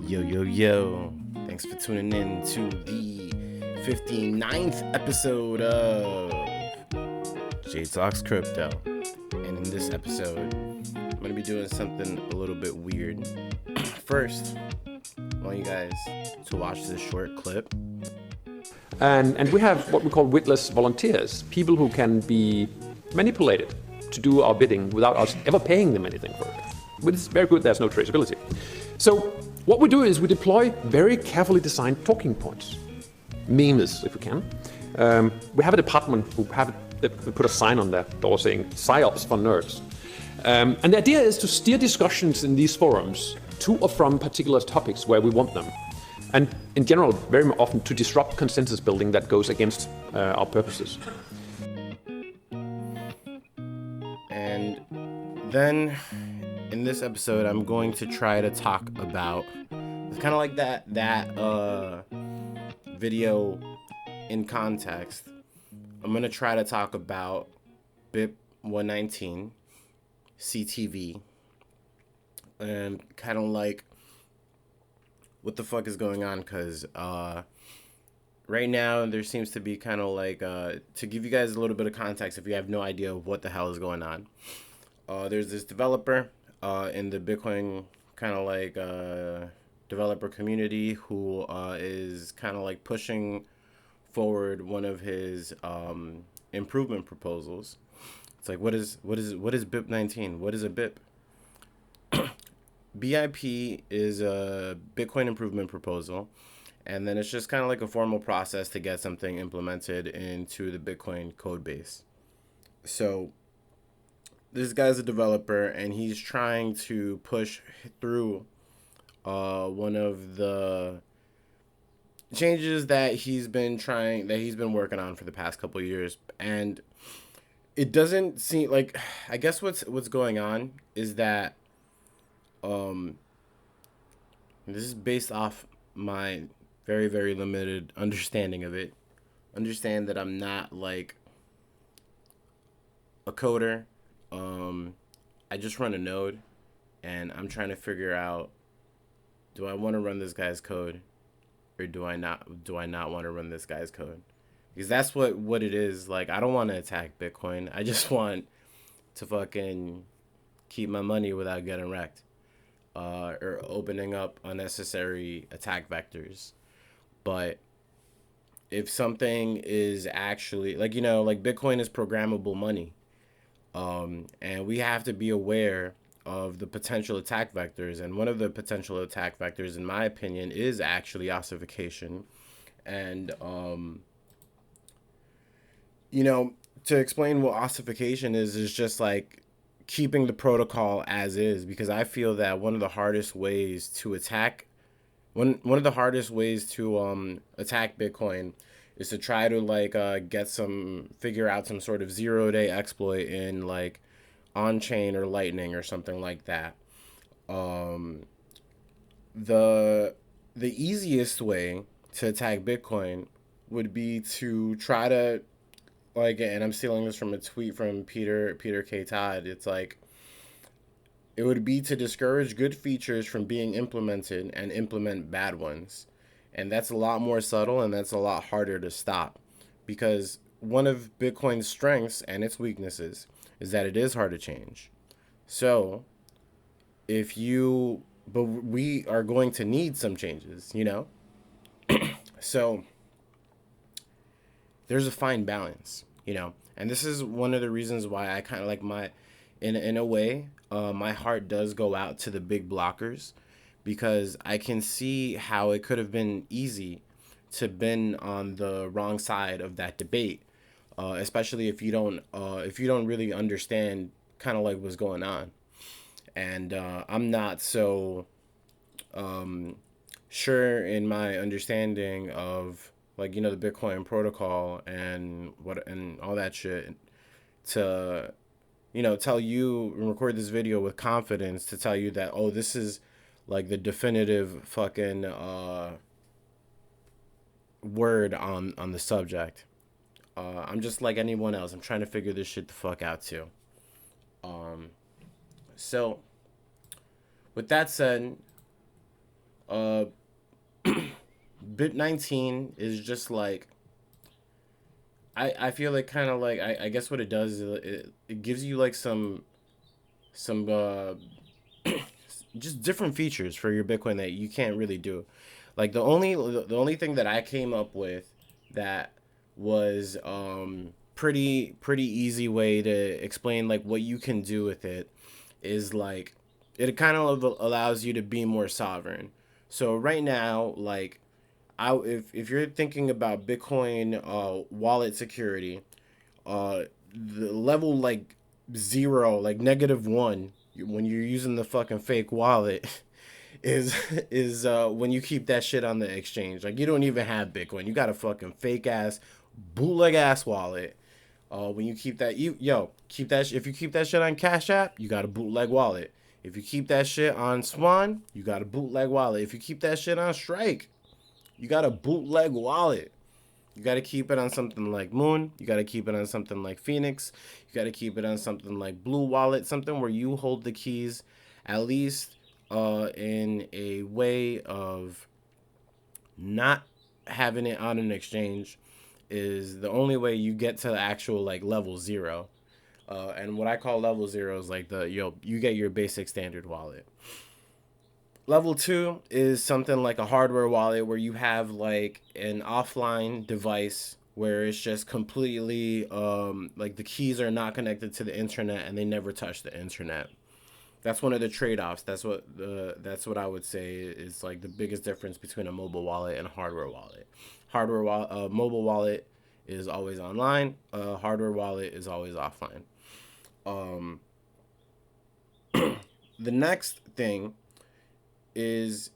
Yo, yo, yo. Thanks for tuning in to the 59th episode of J Talks Crypto. And in this episode, I'm going to be doing something a little bit weird. First, I want you guys to watch this short clip. And we have what we call witless volunteers, people who can be manipulated to do our bidding without us ever paying them anything for it. But it's very good, there's no traceability. So what we do is we deploy very carefully designed talking points, memes if we can. We have a department who put a sign on their door saying PsyOps for nerds. And the idea is to steer discussions in these forums to or from particular topics where we want them. And in general, very often to disrupt consensus building that goes against our purposes. And then in this episode, I'm going to try to talk about kind of like that video in context. I'm going to try to talk about BIP119 CTV and kind of like what the fuck is going on, because right now there seems to be kind of like to give you guys a little bit of context if you have no idea of what the hell is going on. There's this developer in the Bitcoin kind of like developer community who is kind of like pushing forward one of his improvement proposals. It's like, what is BIP19? What is a BIP? BIP is a Bitcoin improvement proposal, and then it's just kind of like a formal process to get something implemented into the Bitcoin code base. So this guy's a developer, and he's trying to push through one of the changes that he's been working on for the past couple of years. And it doesn't seem like, I guess what's going on is that this is based off my very, very limited understanding of it. Understand that I'm not like a coder. I just run a node, and I'm trying to figure out, do I want to run this guy's code, or do I not want to run this guy's code? Because that's what it is. Like, I don't want to attack Bitcoin. I just want to fucking keep my money without getting wrecked, or opening up unnecessary attack vectors. But if something is actually like, like Bitcoin is programmable money. And we have to be aware of the potential attack vectors. And one of the potential attack vectors, in my opinion, is actually ossification. And, to explain what ossification is just like keeping the protocol as is, because I feel that one of the hardest ways to attack Bitcoin is to try to like figure out some sort of 0-day exploit in like on-chain or Lightning or something like that. The easiest way to attack Bitcoin would be to try to, like, and I'm stealing this from a tweet from Peter K. Todd. It's like, it would be to discourage good features from being implemented and implement bad ones. And that's a lot more subtle, and that's a lot harder to stop, because one of Bitcoin's strengths and its weaknesses is that it is hard to change. So but we are going to need some changes, So there's a fine balance, and this is one of the reasons why I kind of like in a way, my heart does go out to the big blockers, because I can see how it could have been easy to been on the wrong side of that debate, especially if you don't really understand kind of like what's going on. And I'm not so sure in my understanding of, like, the Bitcoin protocol and all that shit to tell you and record this video with confidence to tell you that, oh, this is like the definitive fucking word on the subject. I'm just like anyone else. I'm trying to figure this shit the fuck out too. So with that said, Uh, BIP119 is just like I feel like kind of like I guess what it does is it gives you like some just different features for your Bitcoin that you can't really do. Like the only thing that I came up with that was pretty easy way to explain like what you can do with it is like it kind of allows you to be more sovereign. So right now, like if you're thinking about Bitcoin wallet security, the level like zero, like -1, when you're using the fucking fake wallet, is when you keep that shit on the exchange. Like you don't even have Bitcoin. You got a fucking fake ass bootleg ass wallet. When you keep that, keep that. If you keep that shit on Cash App, you got a bootleg wallet. If you keep that shit on Swan, you got a bootleg wallet. If you keep that shit on Strike, you got a bootleg wallet. You got to keep it on something like Moon. You got to keep it on something like Phoenix. You got to keep it on something like Blue Wallet, something where you hold the keys, at least in a way of not having it on an exchange, is the only way you get to the actual like level zero. And what I call level zero is like you get your basic standard wallet. Level two is something like a hardware wallet where you have like an offline device where it's just completely like the keys are not connected to the internet and they never touch the internet. That's one of the trade-offs. That's what I would say is like the biggest difference between a mobile wallet and a hardware wallet. Mobile wallet is always online. Hardware wallet is always offline. Um, the next thing is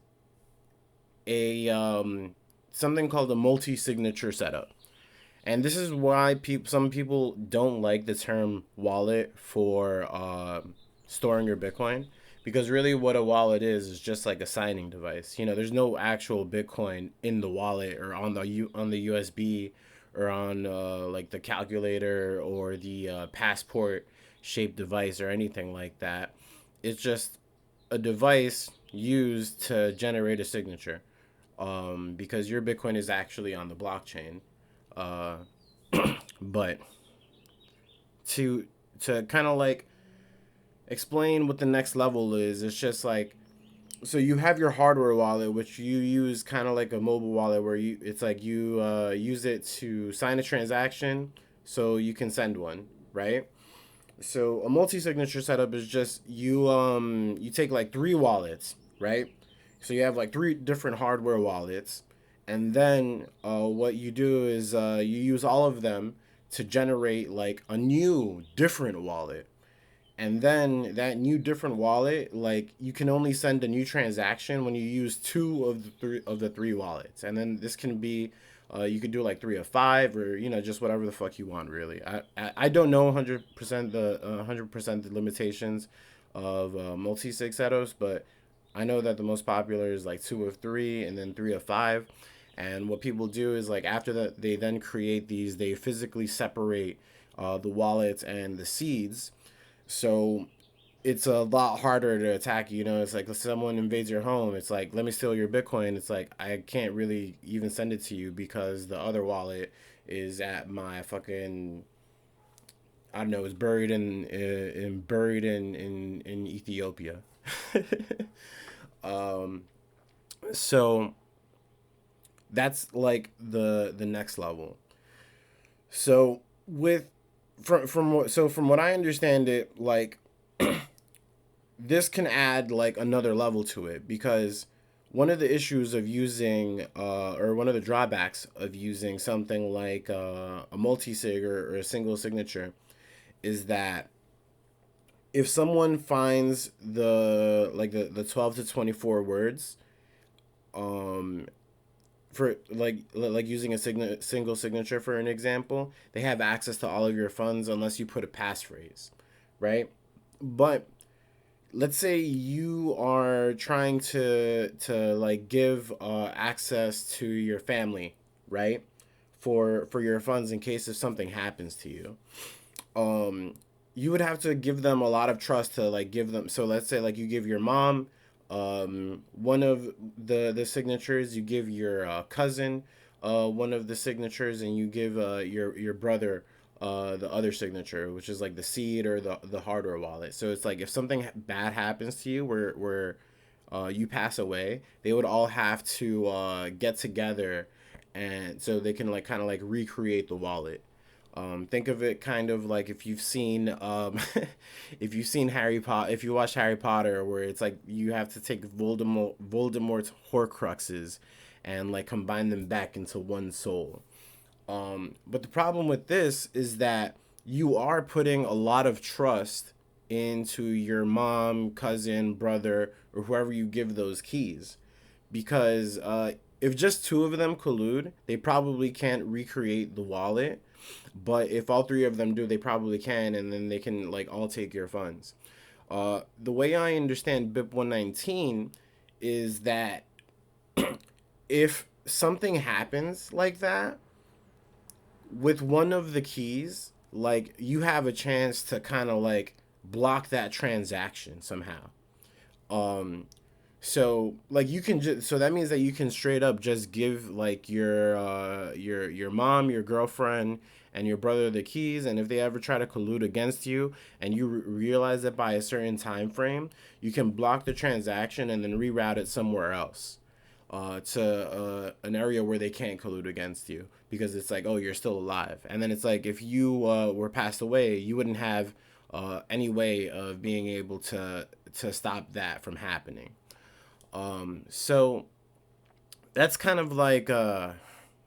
a something called a multi-signature setup, and this is why some people don't like the term wallet for storing your Bitcoin, because really what a wallet is just like a signing device. There's no actual Bitcoin in the wallet or on the USB or on like the calculator or the passport shaped device or anything like that. It's just a device used to generate a signature, because your Bitcoin is actually on the blockchain. Uh, but to kind of like explain what the next level is, it's just like, so you have your hardware wallet, which you use kind of like a mobile wallet, where it's like you use it to sign a transaction so you can send one, right? So a multi-signature setup is just you take like three wallets, right? So you have like three different hardware wallets, and then what you do is you use all of them to generate like a new different wallet. And then that new different wallet, like you can only send a new transaction when you use two of the three wallets. And then this can be you could do like 3 of 5, or just whatever the fuck you want, really. I don't know 100% the limitations of multi-sig setups, but I know that the most popular is like 2 of 3 and then 3 of 5. And what people do is like after that, they then create these. They physically separate the wallets and the seeds, so it's a lot harder to attack. It's like if someone invades your home, it's like, let me steal your Bitcoin. It's like, I can't really even send it to you because the other wallet is at my fucking, I don't know, it's buried in Ethiopia. um so that's like the next level. So with from what I understand it, like this can add like another level to it, because one of the issues of using or one of the drawbacks of using something like a multi-sig or a single signature is that if someone finds the 12 to 24 words, um for like using a single signature for an example, they have access to all of your funds unless you put a passphrase, right? But let's say you are trying to like give access to your family, right? For your funds in case if something happens to you. You would have to give them a lot of trust to like give them. So let's say like you give your mom One of the signatures you give your cousin, one of the signatures, and you give your brother the other signature, which is like the seed or the hardware wallet. So it's like if something bad happens to you, where you pass away, they would all have to get together, and so they can like kind of like recreate the wallet. Think of it kind of like if you've seen if you've seen Harry Potter, if you watch Harry Potter, where it's like you have to take Voldemort's Horcruxes and like combine them back into one soul. But the problem with this is that you are putting a lot of trust into your mom, cousin, brother, or whoever you give those keys, because if just two of them collude, they probably can't recreate the wallet. But if all three of them do, they probably can, and then they can like all take your funds. The way I understand BIP119 is that if something happens like that with one of the keys, like you have a chance to kind of like block that transaction somehow. Um, so like you can just, so that means that you can straight up just give like your mom, your girlfriend, and your brother the keys, and if they ever try to collude against you and you realize that by a certain time frame, you can block the transaction and then reroute it somewhere else, to an area where they can't collude against you, because it's like, oh, you're still alive. And then it's like if you were passed away, you wouldn't have any way of being able to stop that from happening. So that's kind of like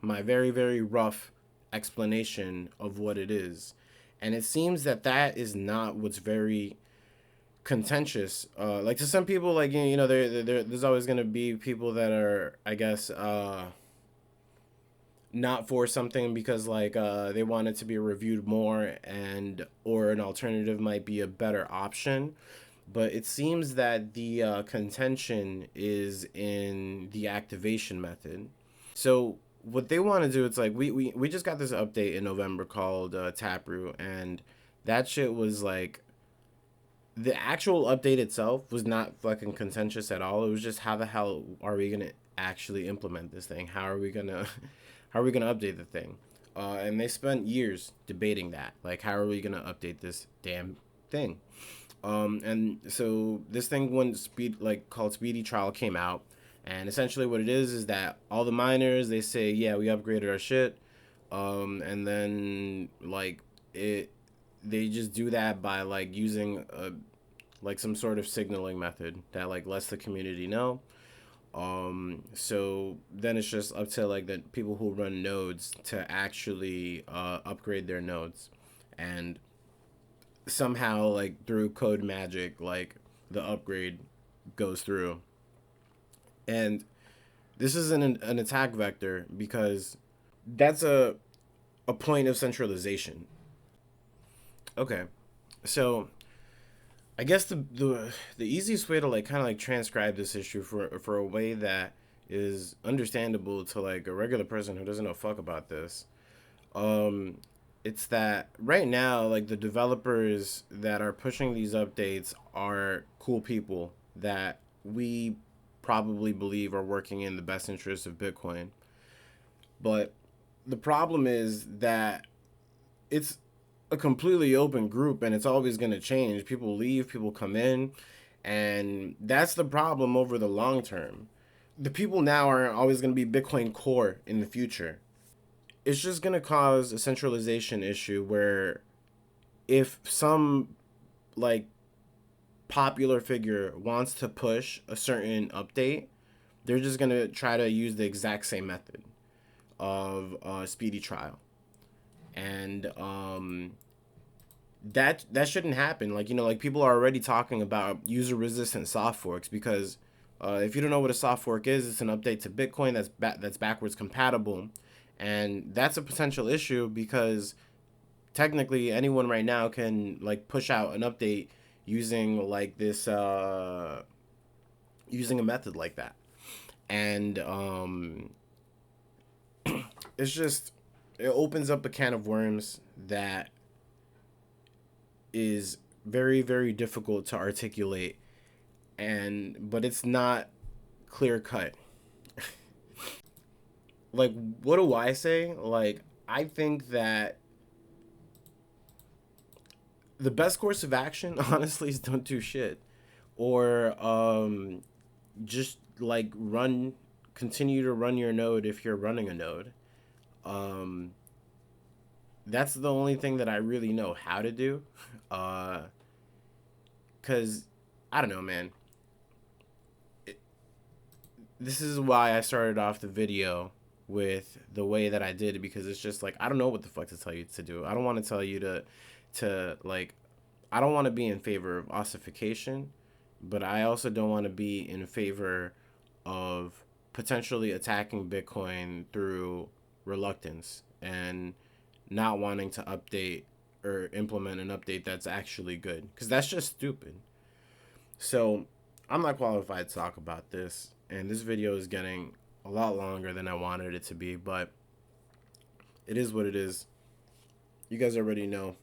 my very, very rough explanation of what it is. And it seems that that is not what's very contentious. Like to some people, like, you know, there's always going to be people that are, I guess, not for something because like they want it to be reviewed more, and or an alternative might be a better option. But it seems that the contention is in the activation method. So what they want to do, it's like we just got this update in November called Taproot, and that shit was like, the actual update itself was not fucking contentious at all. It was just, how the hell are we gonna actually implement this thing? How are we gonna how are we gonna update the thing? And they spent years debating that. Like, how are we gonna update this damn thing? And so this thing, when called Speedy Trial came out, and essentially what it is that all the miners, they say, yeah, we upgraded our shit, and then like it they just do that by like using like some sort of signaling method that like lets the community know. So then it's just up to like the people who run nodes to actually upgrade their nodes, and somehow like through code magic, like the upgrade goes through. And this is an attack vector because that's a point of centralization. Okay, so I guess the easiest way to like kind of like transcribe this issue for a way that is understandable to like a regular person who doesn't know fuck about this, um, it's that right now like the developers that are pushing these updates are cool people that we probably believe are working in the best interest of Bitcoin. But the problem is that it's a completely open group, and it's always going to change. People leave, people come in, and that's the problem over the long term. The people now aren't always going to be Bitcoin core in the future. It's just going to cause a centralization issue where if some like popular figure wants to push a certain update, they're just going to try to use the exact same method of speedy trial. And that shouldn't happen. Like, you know, like people are already talking about user resistant soft forks, because if you don't know what a soft fork is, it's an update to Bitcoin that's backwards compatible, and that's a potential issue because technically anyone right now can like push out an update using like this using a method like that. And it's just, it opens up a can of worms that is very, very difficult to articulate but it's not clear cut. Like, what do I say? Like, I think that the best course of action, honestly, is don't do shit, or just like continue to run your node if you're running a node. Um, that's the only thing that I really know how to do. Cause I don't know, man. This is why I started off the video with the way that I did, because it's just like I don't know what the fuck to tell you to do. I don't want to tell you to like, I don't want to be in favor of ossification, but I also don't want to be in favor of potentially attacking Bitcoin through reluctance and not wanting to update or implement an update that's actually good, because that's just stupid. So I'm not qualified to talk about this, and this video is getting a lot longer than I wanted it to be, but it is what it is. You guys already know.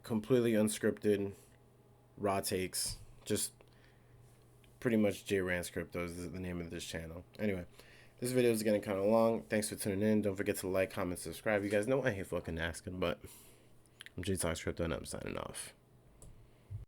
Completely unscripted, raw takes. Just pretty much J Rans Crypto is the name of this channel. Anyway, this video is getting kind of long. Thanks for tuning in. Don't forget to like, comment, subscribe. You guys know I hate fucking asking, but I'm J Talks Crypto, and I'm signing off.